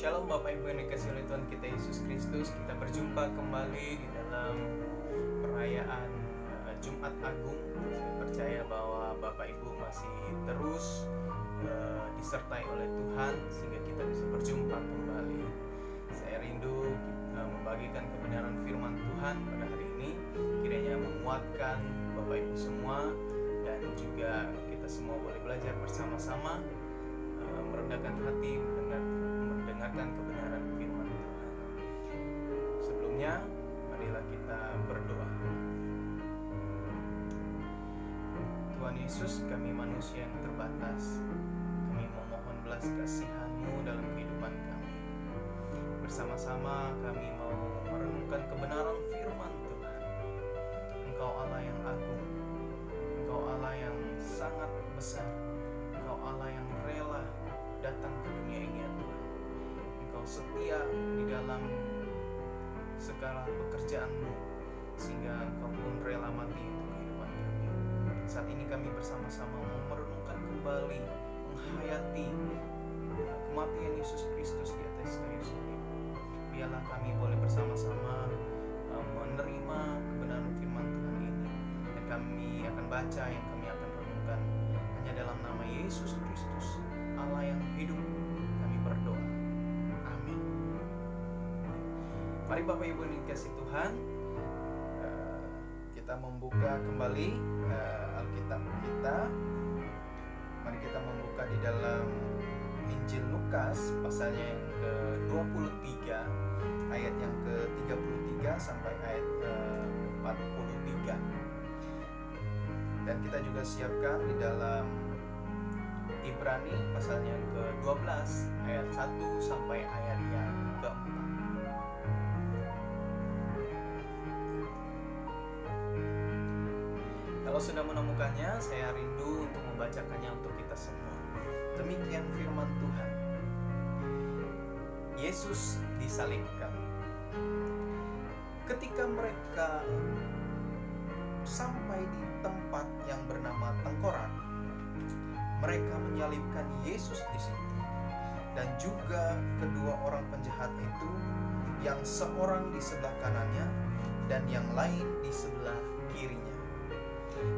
Shalom Bapak Ibu yang dikasihi oleh Tuhan kita Yesus Kristus. Kita berjumpa kembali di dalam perayaan Jumat Agung. Saya percaya bahwa Bapak Ibu masih terus disertai oleh Tuhan sehingga kita bisa berjumpa kembali. Saya rindu membagikan kebenaran firman Tuhan pada hari ini, kiranya menguatkan Bapak Ibu semua dan juga kita semua boleh belajar bersama-sama, merendahkan hati mendengarkan kebenaran firman Tuhan. Sebelumnya, marilah kita berdoa. Tuhan Yesus, kami manusia yang terbatas, kami memohon belas kasihan-Mu dalam kehidupan kami. Bersama-sama kami mau merenungkan kebenaran firman Tuhan. Engkau Allah yang agung, Engkau Allah yang sangat besar, Engkau Allah yang rela datang ke dunia ini ya Tuhan. Engkau setia di dalam segala pekerjaan-Mu sehingga Engkau pun rela mati untuk kehidupan kami. Saat ini kami bersama-sama merenungkan kembali, menghayati kematian Yesus Kristus di atas kayu salib. Biarlah kami boleh bersama-sama menerima kebenaran firman Tuhan ini, dan kami akan baca yang kami akan renungkan hanya dalam nama Yesus Kristus, Allah yang hidup, kami berdoa. Amin. Mari Bapak Ibu yang dikasihi Tuhan, kita membuka kembali Alkitab kita. Mari kita membuka di dalam Injil Lukas pasalnya yang ke-23, ayat yang ke-33 sampai ayat ke-43. Dan kita juga siapkan di dalam Ibrani pasalnya yang ke-12 ayat 1 sampai ayat yang ke-4. Kalau sudah menemukannya, saya rindu untuk membacakannya untuk kita semua. Demikian firman Tuhan. Yesus disalibkan. Ketika mereka sampai di tempat yang bernama Tengkorak, mereka menyalibkan Yesus di situ, dan juga kedua orang penjahat itu, yang seorang di sebelah kanannya dan yang lain di sebelah kirinya.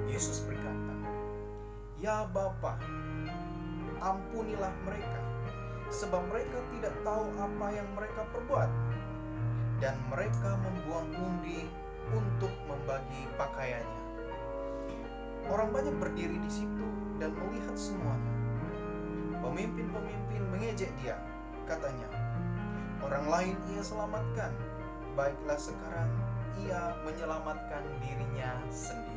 Yesus berkata, "Ya Bapa, ampunilah mereka, sebab mereka tidak tahu apa yang mereka perbuat." Dan mereka membuang undi untuk membagi pakaiannya. Orang banyak berdiri di situ dan melihat semuanya. Pemimpin-pemimpin mengejek dia, katanya, "Orang lain ia selamatkan, baiklah sekarang ia menyelamatkan dirinya sendiri.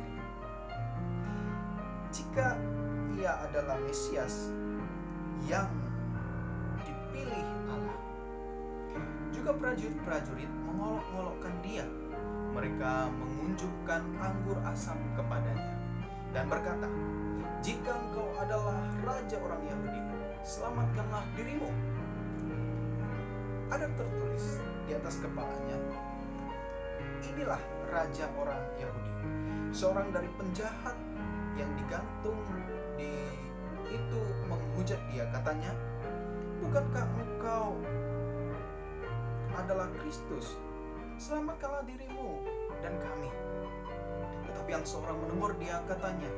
Jika ia adalah Mesias yang dipilih Allah." Juga prajurit-prajurit mengolok-olokkan dia. Mereka mengunjukkan anggur asam kepadanya dan berkata, "Jika engkau adalah raja orang Yahudi, selamatkanlah dirimu. Ada tertulis di atas kepalanya, inilah raja orang Yahudi." Seorang dari penjahat yang digantung di itu menghujat dia, katanya, "Bukankah engkau adalah Kristus? Selamatkanlah dirimu dan kami." Tetapi yang seorang menegur dia, katanya,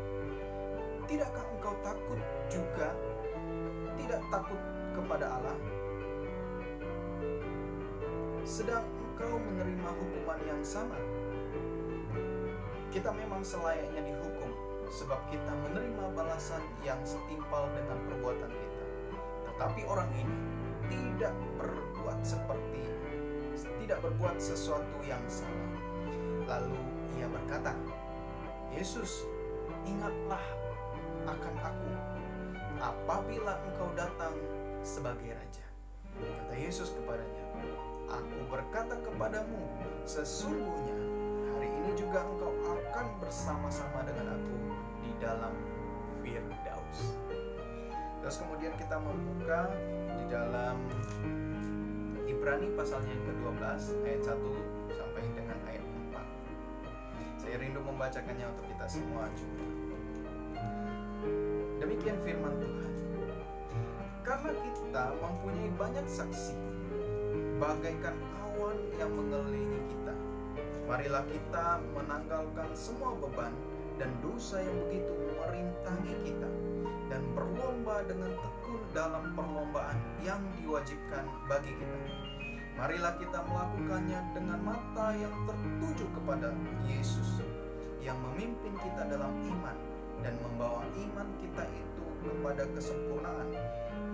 "Tidakkah engkau takut juga? Tidak takut kepada Allah? Sedang engkau menerima hukuman yang sama. Kita memang selayaknya dihukum, sebab kita menerima balasan yang setimpal dengan perbuatan kita. Tetapi orang ini tidak berbuat sesuatu yang salah." Lalu ia berkata, "Yesus, ingatlah akan aku apabila engkau datang sebagai raja." Kata Yesus kepadanya, "Aku berkata kepadamu, sesungguhnya hari ini juga engkau akan bersama-sama dengan aku di dalam Firdaus." Terus kemudian kita membuka di dalam Ibrani pasalnya yang ke-12 ayat 1 sampai dengan ayat 4. Saya rindu membacakannya untuk kita semua juga. Demikian firman Tuhan. Karena kita mempunyai banyak saksi, bagaikan awan yang mengelilingi kita. Marilah kita menanggalkan semua beban dan dosa yang begitu merintangi kita, dan berlomba dengan tekun dalam perlombaan yang diwajibkan bagi kita. Marilah kita melakukannya dengan mata yang tertuju kepada Yesus, yang memimpin kita dalam iman dan membawa iman kita itu kepada kesempurnaan,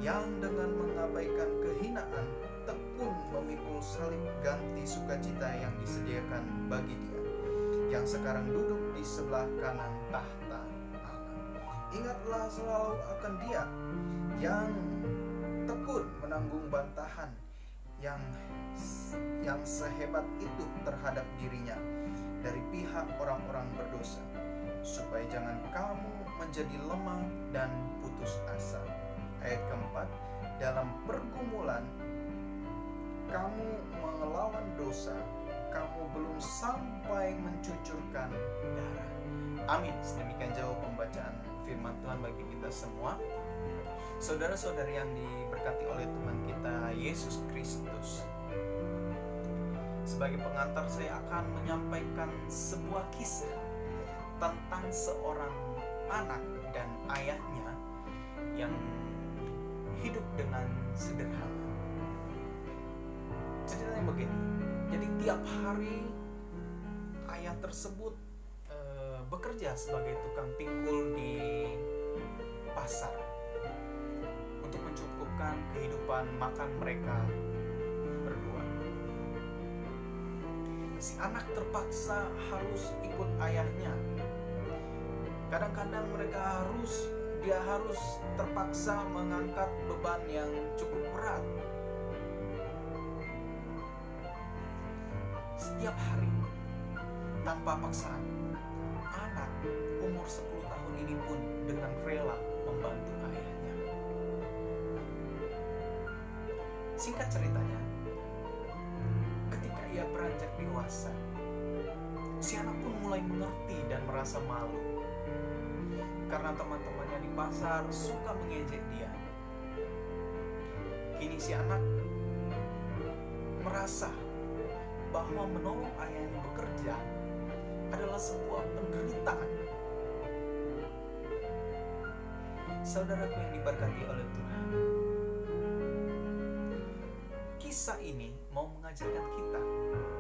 yang dengan mengabaikan kehinaan tekun memikul salib ganti sukacita yang disediakan bagi Dia, yang sekarang duduk di sebelah kanan tahta Allah. Ingatlah selalu akan Dia yang tekun menanggung bantahan yang sehebat itu terhadap dirinya dari pihak orang-orang berdosa, supaya jangan kamu menjadi lemah dan putus asa. Ayat keempat, dalam pergumulan kamu melawan dosa, kamu belum sampai mencucurkan darah. Amin. Sedemikian jauh pembacaan firman Tuhan bagi kita semua. Saudara-saudari yang diberkati oleh Tuhan kita Yesus Kristus, sebagai pengantar saya akan menyampaikan sebuah kisah tentang seorang anak dan ayahnya yang hidup dengan sederhana. Ceritanya begini, jadi tiap hari ayah tersebut bekerja sebagai tukang pikul di pasar untuk mencukupkan kehidupan makan mereka berdua. Si anak terpaksa harus ikut ayahnya. Kadang-kadang dia harus terpaksa mengangkat beban yang cukup berat. Setiap hari tanpa paksaan, anak umur 10 tahun ini pun dengan rela membantu ayahnya. Singkat ceritanya, ketika ia beranjak dewasa, si anak pun mulai mengerti dan merasa malu karena teman-temannya di pasar suka mengejek dia. Kini si anak merasa bahwa menolong ayahnya bekerja adalah sebuah penderitaan. Saudaraku yang diberkati oleh Tuhan, kisah ini mau mengajarkan kita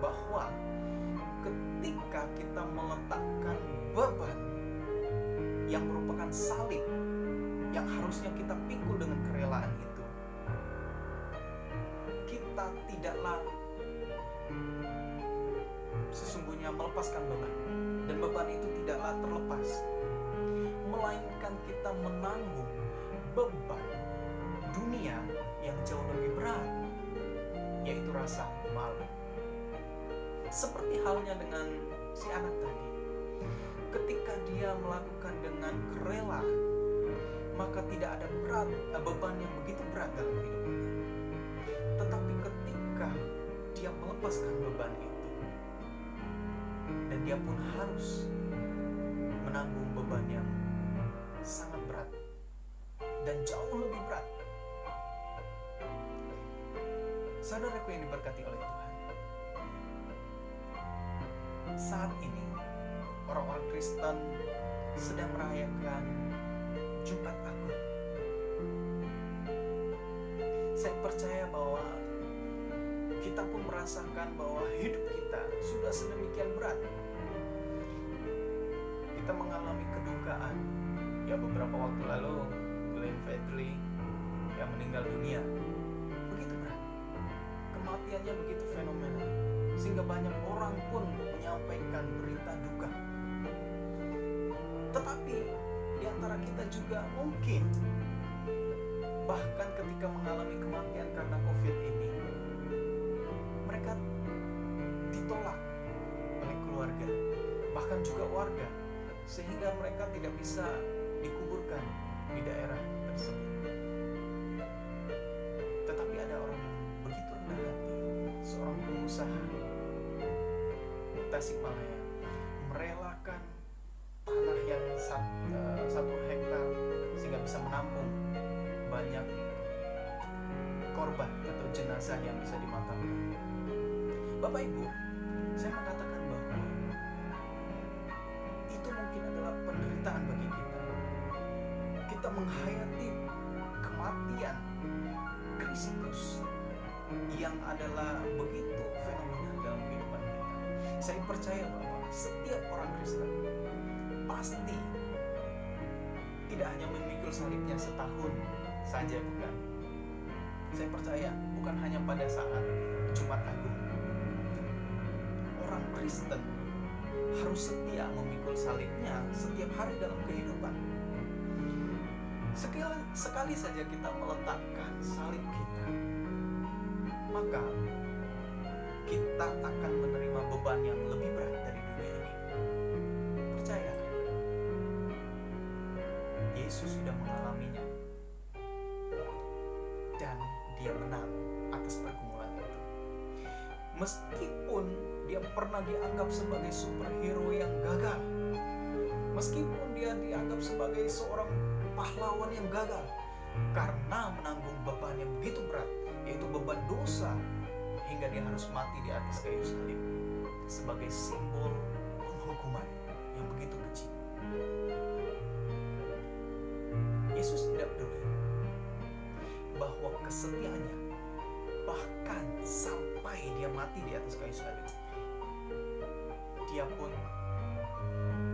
bahwa ketika kita meletakkan beban yang merupakan salib yang harusnya kita pikul dengan kerelaan itu, kita tidaklah sesungguhnya melepaskan beban, dan beban itu tidaklah terlepas, melainkan kita menanggung beban dunia yang jauh lebih berat, yaitu rasa malu. Seperti halnya dengan si anak tadi, ketika dia melakukan dengan rela, maka tidak ada beban yang begitu berat dalam hidupnya. Tetapi ketika dia melepaskan beban itu, dan dia pun harus menanggung beban yang sangat berat dan jauh lebih berat. Saudaraku yang diberkati oleh Tuhan, saat ini orang-orang Kristen sedang merayakan Jumat Agung. Saya percaya bahwa kita pun merasakan bahwa hidup kita sudah sedemikian berat. Kita mengalami kedukaan. Ya, beberapa waktu lalu Glenn Fredly yang meninggal dunia. Begitu berat. Kematiannya begitu fenomenal, sehingga banyak orang pun menyampaikan berita duka. Tetapi di antara kita juga mungkin bahkan ketika mengalami kematian karena COVID ini, mereka ditolak oleh keluarga, bahkan juga warga, sehingga mereka tidak bisa dikuburkan di daerah tersebut. Tetapi ada orang yang begitu rendah hati, seorang pengusaha Tasikmalaya merelakan tanah yang 1 hektar sehingga bisa menampung banyak korban atau jenazah yang bisa dimakamkan. Bapak Ibu, saya mengatakan bahwa itu mungkin adalah penderitaan bagi kita. Kita menghayati kematian Kristus yang adalah begitu fenomenal dalam kehidupan kita. Saya percaya bahwa setiap orang Kristen pasti tidak hanya memikul salibnya setahun saja, bukan. Saya percaya bukan hanya pada saat Jumat Agung. Orang Kristen harus setia memikul salibnya setiap hari dalam kehidupan. Sekali saja kita meletakkan salib kita, maka kita akan menerima beban yang lebih berat dari dunia ini. Percaya, Yesus sudah mengalaminya dan dia menang atas pergumulan itu. Meskipun dia pernah dianggap sebagai superhero yang gagal, meskipun dia dianggap sebagai seorang pahlawan yang gagal karena menanggung beban yang begitu berat, yaitu beban dosa, hingga dia harus mati di atas kayu salib sebagai simbol penghukuman yang begitu kecil. Yesus tidak peduli bahwa kesetiaannya bahkan sampai dia mati di atas kayu salib, dia pun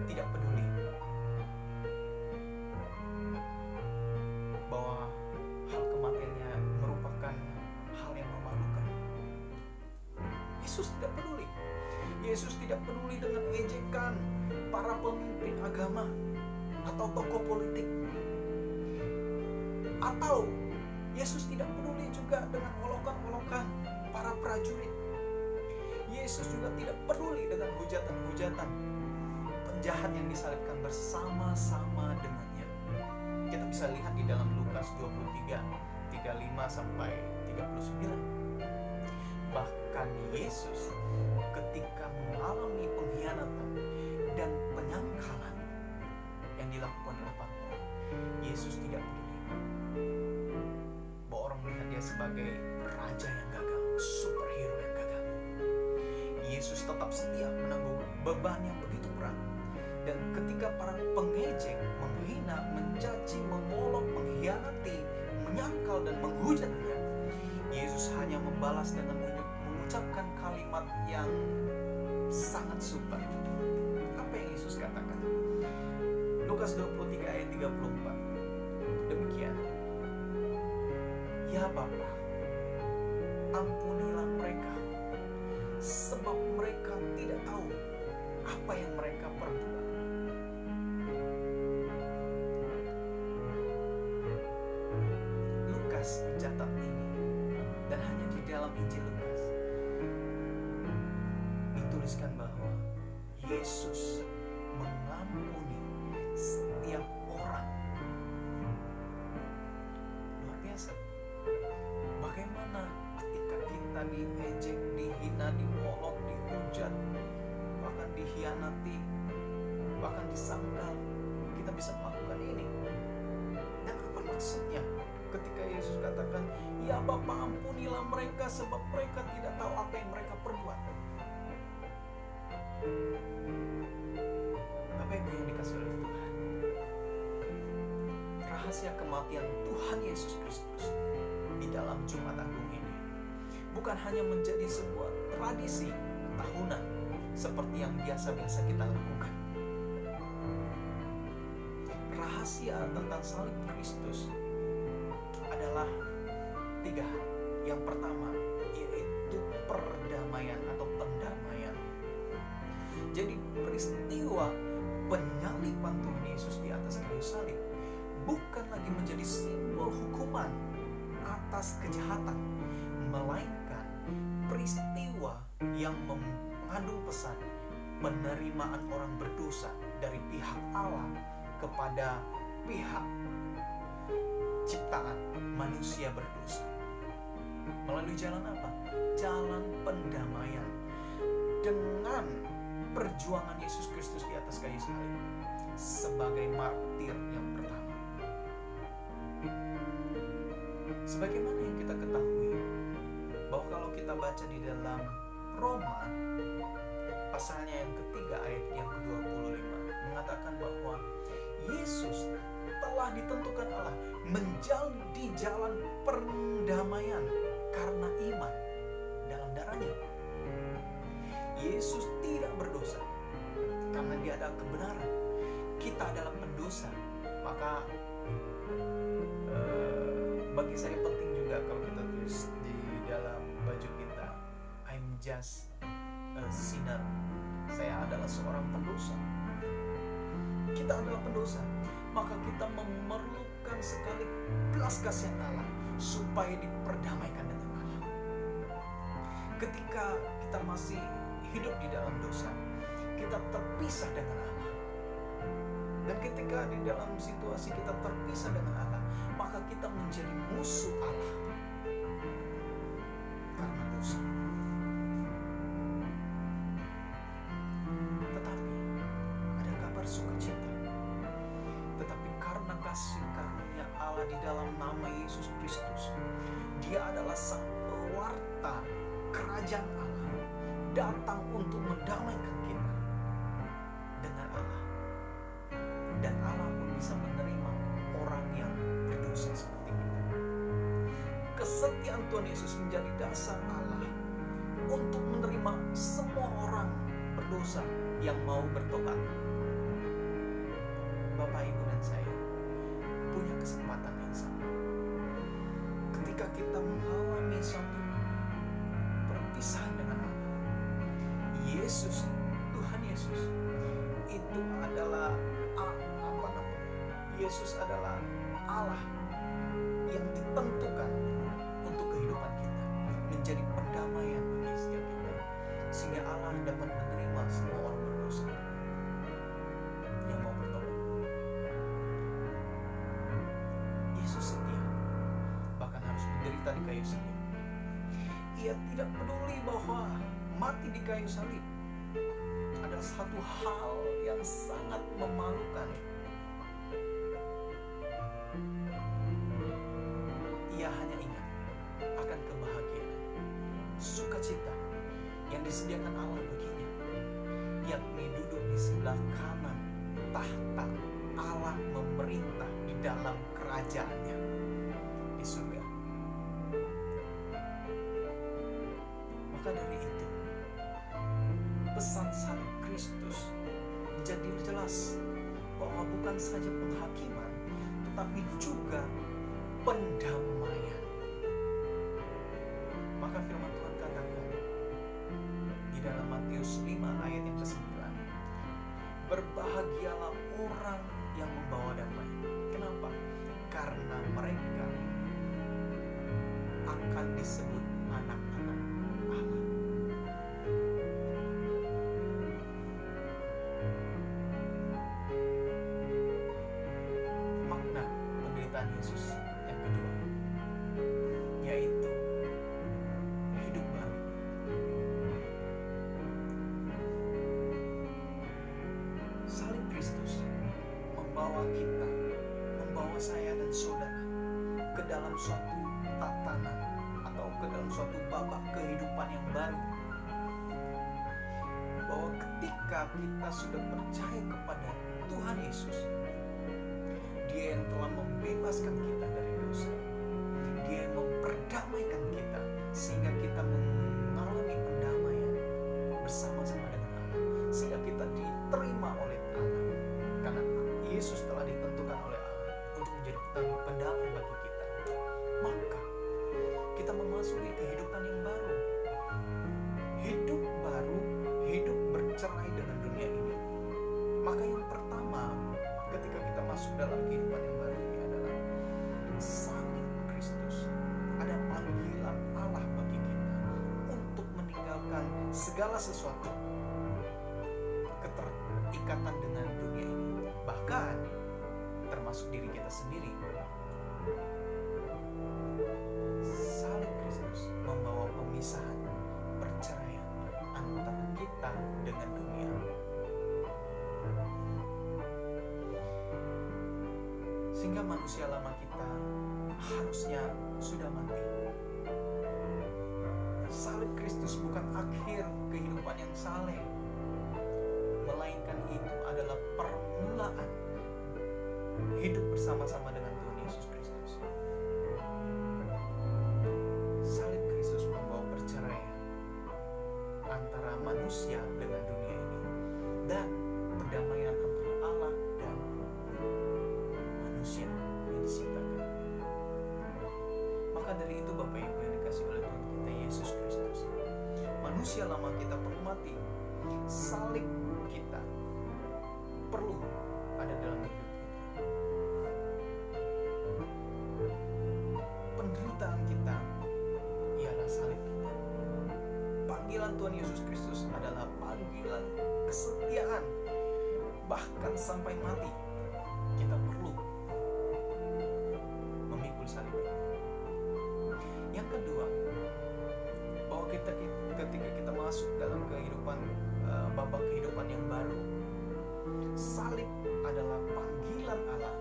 tidak peduli bahwa hal kematiannya merupakan hal yang memalukan. Yesus tidak peduli. Yesus tidak peduli dengan ejekan para pemimpin agama atau tokoh politik. Atau Yesus tidak peduli juga dengan olokan-olokan para prajurit. Yesus juga tidak peduli dengan hujatan-hujatan penjahat yang disalibkan bersama-sama dengannya. Kita bisa lihat di dalam Lukas 23, 35 sampai 39. Bahkan Yesus ketika mengalami pengkhianatan dan penyangkalan yang dilakukan oleh para murid, Yesus tidak peduli bahwa orang melihat dia sebagai raja yang gagal, superhero yang gagal. Yesus tetap setia menanggung beban yang begitu berat. Dan ketika para pengejek menghina, mencaci, mengolok, mengkhianati, menyangkal dan menghujat dia, Yesus hanya membalas dengan mengucapkan kalimat yang sangat super. Apa yang Yesus katakan? Lukas 23 ayat 34. Demikian. Ya Bapa, ampunilah mereka, sebab mereka tidak tahu apa yang mereka perbuat. Lukas mencatat ini, dan hanya di dalam Injil Lukas dituliskan bahwa Yesus mengampuni setiap orang. Luar biasa. Bagaimana ketika kita diejek, dihina, diolok, dihujat, bahkan dikhianati, bahkan disangkal, kita bisa melakukan ini. Dan apa maksudnya ketika Yesus katakan, ya Bapa, ampunilah mereka sebab mereka tidak tahu apa yang mereka perbuat. Bapak Ibu yang dikasihi oleh Tuhan, rahasia kematian Tuhan Yesus Kristus di dalam Jumat Agung ini bukan hanya menjadi sebuah tradisi tahunan seperti yang biasa-biasa kita lakukan. Rahasia tentang salib Kristus adalah 3 hal. Yang pertama yaitu perdamaian atau pendamaian. Jadi peristiwa penyaliban Tuhan Yesus di atas kayu salib bukan lagi menjadi simbol hukuman atas kejahatan, melainkan peristiwa yang mengandung pesan penerimaan orang berdosa dari pihak Allah kepada pihak ciptaan manusia berdosa. Melalui jalan apa? Jalan pendamaian dengan perjuangan Yesus Kristus di atas kayu salib sebagai martir yang pertama. Sebagaimana yang kita ketahui kita baca di dalam Roma pasalnya yang ketiga ayat yang ke-25 mengatakan bahwa Yesus telah ditentukan Allah menjadi jalan perdamaian karena iman dalam darahnya. Yesus tidak berdosa karena dia adalah kebenaran. Kita adalah pendosa. Maka bagi saya penting juga kalau kita tulis di dalam baju kita, I'm just a sinner. Saya adalah seorang pendosa. Kita adalah pendosa. Maka kita memerlukan sekali belas kasihan Allah supaya diperdamaikan dengan Allah. Ketika kita masih hidup di dalam dosa, kita terpisah dengan Allah. Dan ketika di dalam situasi kita terpisah dengan Allah, maka kita menjadi musuh Allah karena dosa. Tetapi ada kabar sukacita. Tetapi karena kasih karunia Allah di dalam nama Yesus Kristus, Dia adalah sang pewarta kerajaan Allah, datang untuk mendamaikan kita dengan Allah. Dan Allah pun bisa menerima orang yang berdosa seperti kita. Kesetiaan Tuhan Yesus menjadi dasar Allah untuk menerima semua orang berdosa yang mau bertobat. Bapak, Ibu, dan saya punya kesempatan yang sama. Ketika kita mengalami suatu perpisahan dengan Allah, Yesus, Tuhan Yesus itu adalah Yesus adalah Allah yang ditentukan untuk kehidupan kita, menjadi pendamaian bagi setiap kita, sehingga Allah dapat menerima semua orang berdosa yang mau bertobat. Yesus setia, bahkan harus menderita di kayu salib. Ia tidak peduli bahwa mati di kayu salib adalah satu hal yang sangat memalukan. Ia hanya ingat akan kebahagiaan, sukacita yang disediakan Allah baginya, yakni duduk di sebelah kanan tahta Allah memerintah di dalam kerajaannya di surga. Maka dari itu, pesan salib Kristus menjadi jelas bahwa bukan saja penghakiman, tetapi juga pendamaian. Maka firman Tuhan katakan di dalam Matius 5 ayat yang ke-9, berbahagialah orang yang membawa damai. Kenapa? Karena mereka akan disebut anak-anak Allah. Makna penderitaan Yesus yang kedua, yaitu hidup baru. Salib Kristus membawa kita, membawa saya dan saudara ke dalam suatu tatanan atau ke dalam suatu babak kehidupan yang baru. Bahwa ketika kita sudah percaya kepada Tuhan Yesus, Dia yang telah membebaskan kita dari dosa, Dia yang memperdamaikan kita sehingga kita mengalami perdamaian bersama-sama dengan Allah, sehingga kita diterima oleh Allah karena Yesus telah ditentukan oleh Allah untuk menjadi pendamai bagi kita. Maka kita memasuki kehidupan yang baru, hidup baru, hidup bercerai dengan dunia ini. Maka yang pertama ketika kita masuk dalam kehidupan yang baru ini adalah salib Kristus. Ada panggilan Allah bagi kita untuk meninggalkan segala sesuatu keterikatan dengan dunia ini, bahkan termasuk diri kita sendiri. Salib Kristus membawa pemisahan, perceraian antara kita dengan dunia. Sehingga manusia lama kita harusnya sudah mati. Salib Kristus bukan akhir kehidupan yang saleh, melainkan itu adalah permulaan hidup bersama-sama dengan Tuhan Yesus Kristus. Salib Kristus membawa perceraian antara manusia dengan dunia ini dan perdamaian antara Allah dan manusia yang diciptakan. Maka dari itu Bapak Ibu yang dikasihi oleh Tuhan kita Yesus Kristus, manusia lama kita perlu mati. Salib kita perlu ada dalam hidup kita. Penderitaan kita ialah salib kita. Panggilan Tuhan Yesus Kristus adalah panggilan kesetiaan. Bahkan sampai mati kita perlu memikul salib ini. Yang kedua, bahwa ketika kita masuk dalam kehidupan, babak kehidupan yang baru, salib adalah panggilan Allah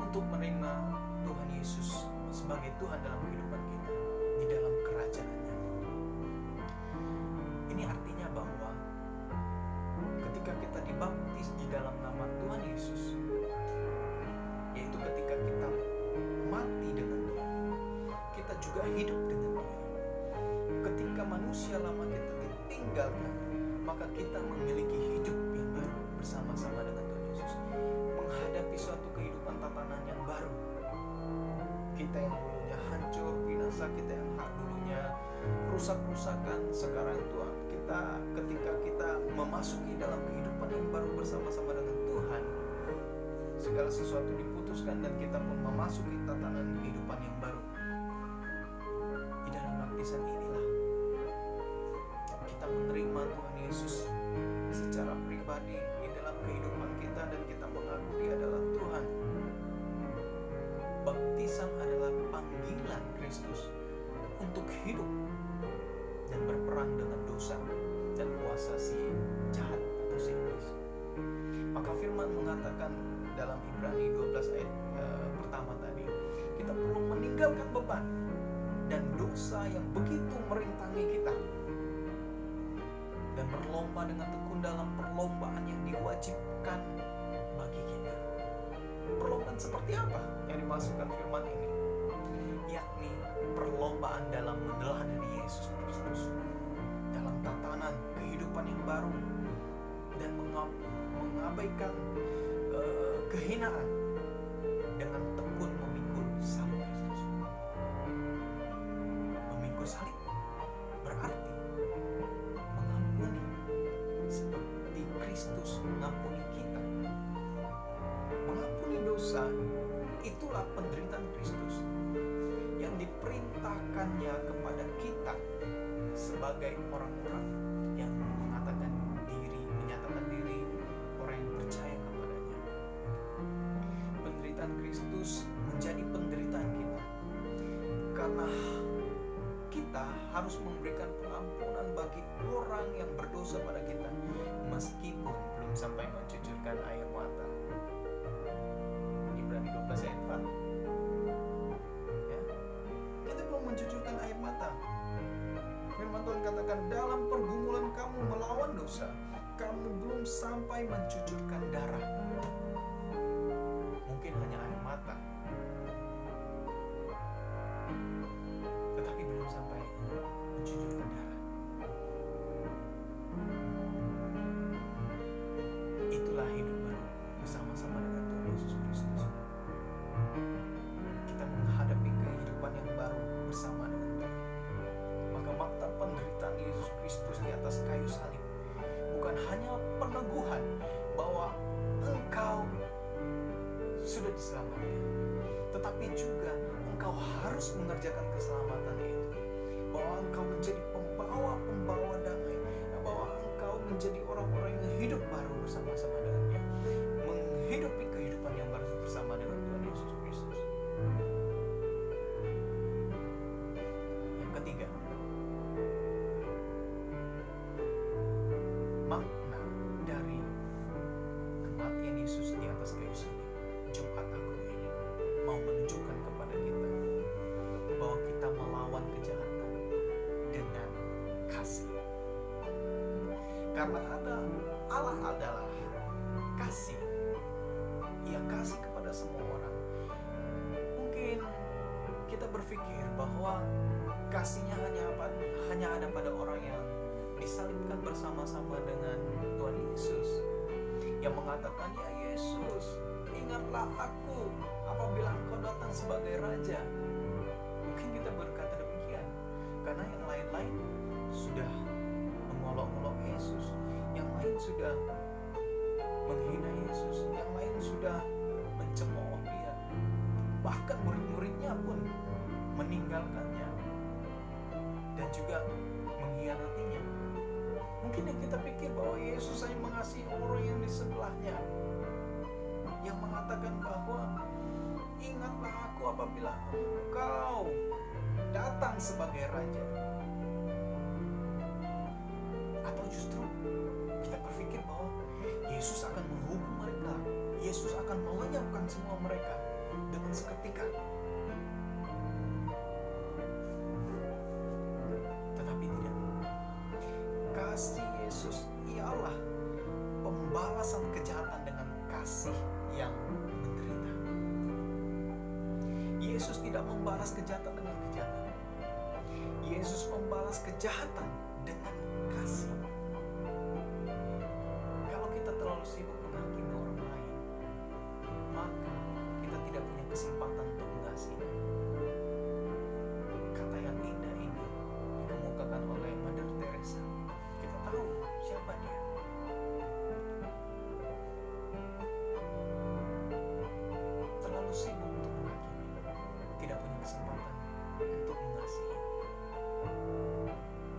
untuk menerima Tuhan Yesus sebagai Tuhan dalam kehidupan kita, di dalam kerajaan-Nya. Ini artinya bahwa ketika kita dibaptis di dalam nama Tuhan Yesus, yaitu ketika kita mati dengan Dia, kita juga hidup dengan Dia. Ketika manusia lama kita ditinggalkan, maka kita memiliki hidup yang baru bersama-sama dengan Tuhan Yesus, menghadapi suatu kehidupan tatanan yang baru. Kita yang dulunya hancur, binasa, kita yang dulunya rusak-rusakan, sekarang Tuhan ketika kita memasuki dalam kehidupan yang baru bersama-sama dengan Tuhan, segala sesuatu diputuskan dan kita pun memasuki tatanan kehidupan yang baru. Di dalam baptisan inilah kita menerima Tuhan Yesus secara pribadi di dalam kehidupan kita dan kita mengaku Dia adalah Tuhan. Baptisan adalah panggilan Kristus untuk hidup dan berperang dengan dosa dan kuasa si jahat atau si iblis. Maka firman mengatakan dalam Ibrani 12 ayat pertama tadi, kita perlu meninggalkan beban dan dosa yang begitu merintangi kita dan berlomba dengan tekun dalam perlombaan yang diwajibkan bagi kita. Perlombaan seperti apa yang dimasukkan firman ini? Yakni perlombaan dalam meneladani Yesus Kristus dalam tatanan kehidupan yang baru dan mengabaikan kehinaan dengan tekun memikul salib Kristus. Memikul salib berarti mengampuni seperti Kristus mengampuni kita. Mengampuni dosa itulah penderitaan Kristus yang diperintahkannya kepada kita sebagai orang-orang yang menyatakan diri orang yang percaya kepadanya. Penderitaan Kristus menjadi penderitaan kita karena kita harus memberikan pengampunan bagi orang yang berdosa pada kita, meskipun belum sampai mencucurkan air mata. Ibrani 12 ayat 4. Ya. Kita belum mencucurkan air mata. Firman Tuhan katakan, dalam pergumulan kamu melawan dosa, kamu belum sampai mencucurkan darah. Mungkin hanya air mata, tetapi belum sampai mencucurkan darah. Itulah hidup baru bersama-sama dengan Tuhan Yesus Kristus. Kita menghadapi kehidupan yang baru bersama dengan Tuhan. Maka makna penderitaan Yesus Kristus di atas kayu salib bukan hanya peneguhan bahwa engkau sudah diselamatkan, tetapi juga engkau harus mengerjakan keselamatan itu, bahwa engkau menjadi pembawa damai, bahwa engkau menjadi orang-orang yang hidup baru bersama-sama dengannya, menghidupi kehidupan yang baru bersama dengan Tuhan Yesus Kristus. Yang ketiga, makna dari kematian Yesus di atas kayu salib Jumat Agung ini mau menunjukkan kepada kita bahwa kita melawan kejahatan, Karena Allah adalah kasih. Ia kasih kepada semua orang. Mungkin kita berpikir bahwa kasihnya hanya ada pada orang yang disalibkan bersama-sama dengan Tuhan Yesus, yang mengatakan, "Ya Yesus, ingatlah aku apabila Engkau datang sebagai Raja." Mungkin kita berkata demikian karena yang lain-lain sudah mengolok-olok Yesus, yang lain sudah menghina Yesus, yang lain sudah mencemooh Dia, bahkan murid-muridnya pun meninggalkannya dan juga mengkhianatinya. Mungkin yang kita pikir bahwa Yesus hanya mengasihi orang yang di sebelahnya, yang mengatakan bahwa ingatlah aku apabila Engkau datang sebagai Raja. Atau justru kita berpikir bahwa Yesus akan menghukum mereka, Yesus akan melenyapkan semua mereka dengan seketika. Tetapi tidak. Kasih Yesus ialah pembalasan kejahatan dengan kasih yang menderita. Yesus tidak membalas kejahatan dengan kejahatan. Yesus membalas kejahatan dengan kasih. Kalau kita terlalu sibuk menghakimi orang lain, maka kita tidak punya kesempatan untuk mengasihi. Kata yang indah ini dikemukakan oleh Mother Teresa. Kita tahu siapa dia. Terlalu sibuk untuk menghakimi, tidak punya kesempatan untuk mengasihi.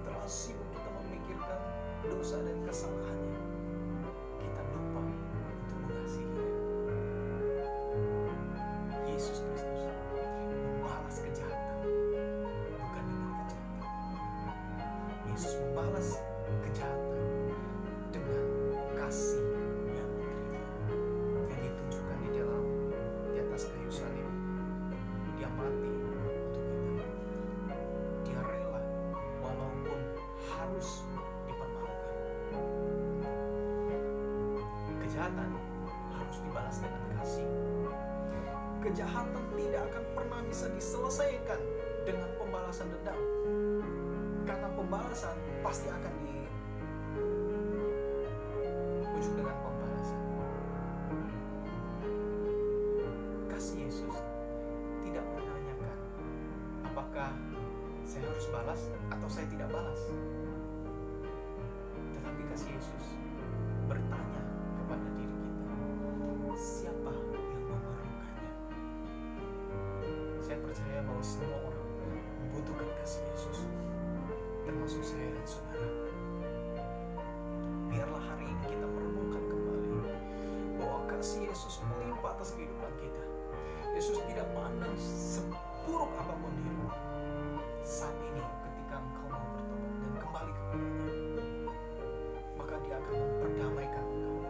Terlalu sibuk kita memikirkan dosa dan kesalahannya, kita lupa untuk mengasihinya. Yesus Kristus membalas kejahatan bukan dengan kejahatan. Yesus membalas kejahatan dengan kasih yang menderita, yang ditunjukkan di atas kayu salib. Dia mati untuk kita. Dia rela walaupun harus dipermalukan. Kejahatan harus dibalas dengan kasih. Kejahatan tidak akan pernah bisa diselesaikan dengan pembalasan dendam, karena pembalasan pasti akan diwujud dengan pembalasan. Kasih Yesus tidak menanyakan apakah saya harus balas atau saya tidak balas, tetapi kasih Yesus bertanya kepada diri kita, siapa yang memerlukannya? Saya percaya bahwa semua orang membutuhkan kasih Yesus, termasuk saya dan saudara. Biarlah hari ini kita merenungkan kembali bahwa kasih Yesus melimpah atas kehidupan kita. Yesus tidak memandang seburuk apapun dirimu. Saat ini ketika engkau mau bertobat dan kembali kepadanya, maka Dia akan memperdamaikan engkau.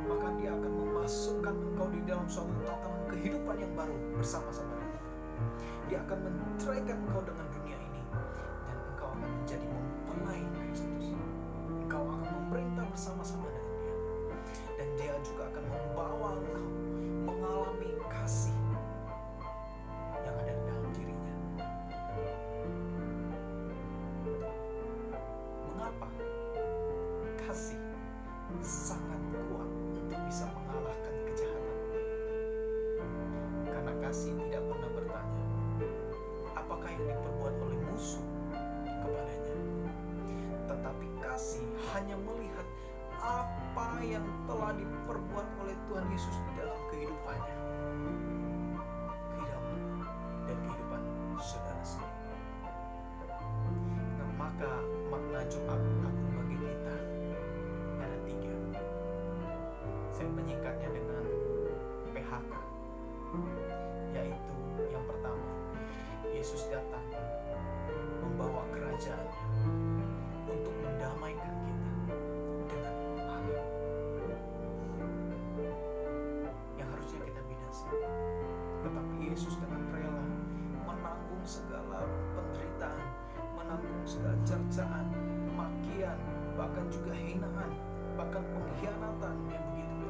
Maka Dia akan memasukkan engkau di dalam suatu tatanan kehidupan yang baru bersama-sama dengan Dia. Dia akan menceraikan engkau dengan dunia ini, dan engkau akan menjadi mempelai Kristus. Engkau akan memerintah bersama-sama dengan Dia, dan Dia juga akan membawa engkau mengalami kasih yang ada di dalam dirinya. Mengapa kasih sangat kuat untuk bisa mengalahkan kejahatan? Karena kasih tidak pernah bertanya apakah yang diperbuat oleh musuh kepadanya, tetapi kasih hanya melihat apa yang telah diperbuat oleh Tuhan Yesus di dalam kehidupannya, kehidupan dan kehidupan saudara semua. Nah, maka makna Jumat Agung bagi kita ada 3. Saya menyingkatnya dengan PHK, yaitu yang pertama, Yesus datang membawa kerajaannya untuk mendamaikan kita dengan Allah yang harusnya kita binasa. Tetapi Yesus dengan rela menanggung segala penderitaan, menanggung segala cercaan, makian, bahkan juga hinaan, bahkan pengkhianatan yang begitu.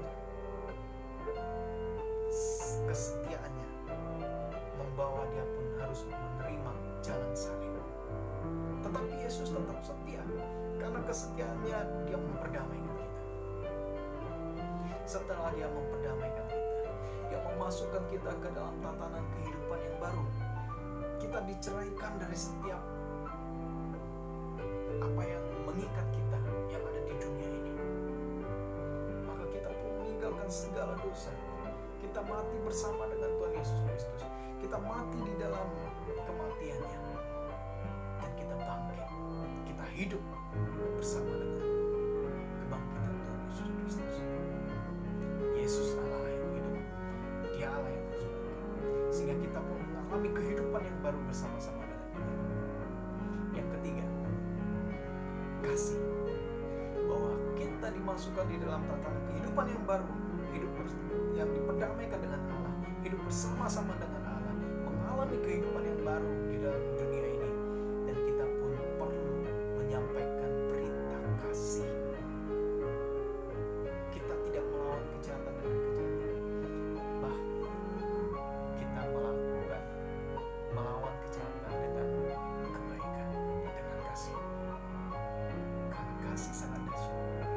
Kesetiaannya membawa dia pun harus menerima jalan salib. Tetapi Yesus tetap setia, karena kesetiaannya dia memperdamaikan kita. Setelah dia memperdamaikan kita, dia memasukkan kita ke dalam tatanan kehidupan yang baru. Kita diceraikan dari setiap apa yang mengikat kita yang ada di dunia ini. Maka kita pun meninggalkan segala dosa. Kita mati bersama dengan Tuhan Yesus Kristus. Kita mati di dalam kematiannya. Dan kita bangkit. Kita hidup bersama dengan kebangkitan Tuhan Yesus Kristus. Yesus Allah yang hidup. Dia Allah yang terus bangkit. Sehingga kita pun mengalami kehidupan yang baru bersama-sama dengan Dia. Yang ketiga, kasih. Bahwa kita dimasukkan di dalam tatanan kehidupan yang baru, hidup yang diperdamaikan dengan Allah, hidup bersama-sama dengan Allah, mengalami kehidupan yang baru di dalam dunia ini. Dan kita pun perlu menyampaikan berita kasih. Kita tidak melawan kejahatan dengan kejahatan, bahkan kita melawan kejahatan dengan kebaikan, dengan kasih. Karena kasih sangat dahsyat.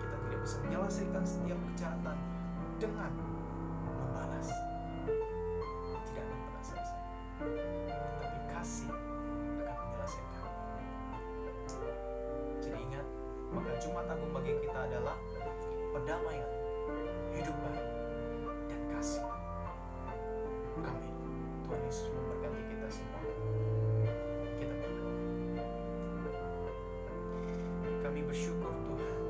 Kita tidak bisa menyelesaikan setiap kejahatan dengan membalas. Tidak akan pernah selesai. Tetapi kasih akan menyelesaikan. Jadi ingat, maka Jumat Agung bagi kita adalah perdamaian, hidup baru, dan kasih. Amin. Tuhan Yesus memberkati kita semua. Kita berdoa. Kami bersyukur Tuhan,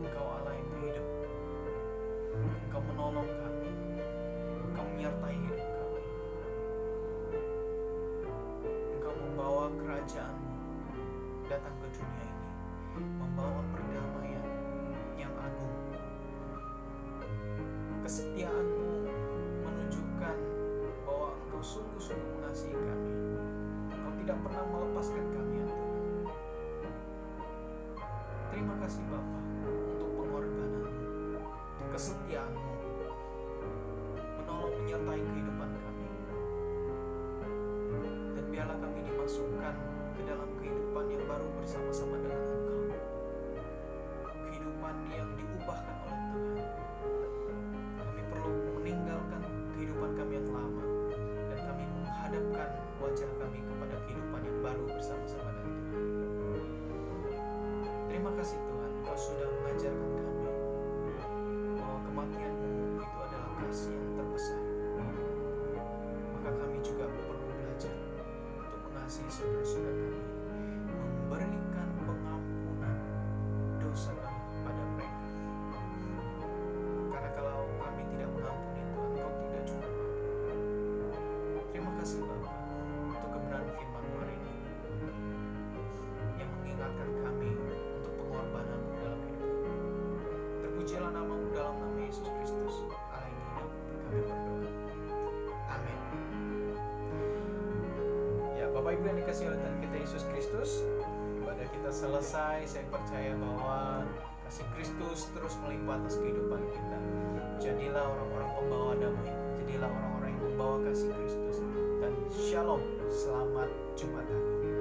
Engkau Allah yang hidup. Engkau menolong kami. Engkau menyertai hidup kami. Engkau membawa kerajaan-Mu datang ke dunia ini, membawa perdamaian yang agung. Kesetiaan-Mu menunjukkan bahwa Engkau sungguh-sungguh mengasihi kami. Engkau tidak pernah melepaskan kami, ya Tuhan. Terima kasih Bapa untuk pengorbanan-Mu, kesetiaan-Mu, menolong menyertai kehidupan kami. Dan biarlah kami dimasukkan ke dalam kehidupan yang baru bersama-sama dengan Engkau. Kehidupan yang diubahkan oleh Tuhan. Kami perlu meninggalkan kehidupan kami yang lama, dan kami menghadapkan wajah kami kepada kehidupan yang baru bersama-sama dengan Tuhan. Terima kasih Tuhan, Engkau sudah mengajarkan kami bahwa kematian-Mu itu adalah kasih yang terbesar. Maka kami juga perlu belajar untuk mengasihi saudara-saudara kami, memberikan pengampunan dosa kami pada mereka. Karena kalau kami tidak mengampuni Tuhan, Engkau tidak juga mengampuni. Terima kasih Bapa untuk kebenaran firman-Mu hari ini yang mengingatkan kami untuk pengorbanan-Mu dalam hidup kami. Terpujilah nama-Mu dalam nama Yesus Kristus, Allah yang hidup. Kami berdoa. Amin. Ya, Bapak Ibu yang dikasihi oleh Tuhan kita Yesus Kristus, ibadah kita selesai. Saya percaya bahwa kasih Kristus terus melimpah atas kehidupan kita. Jadilah orang-orang pembawa damai. Jadilah orang-orang yang membawa kasih Kristus. Dan shalom, selamat Jumat Agung.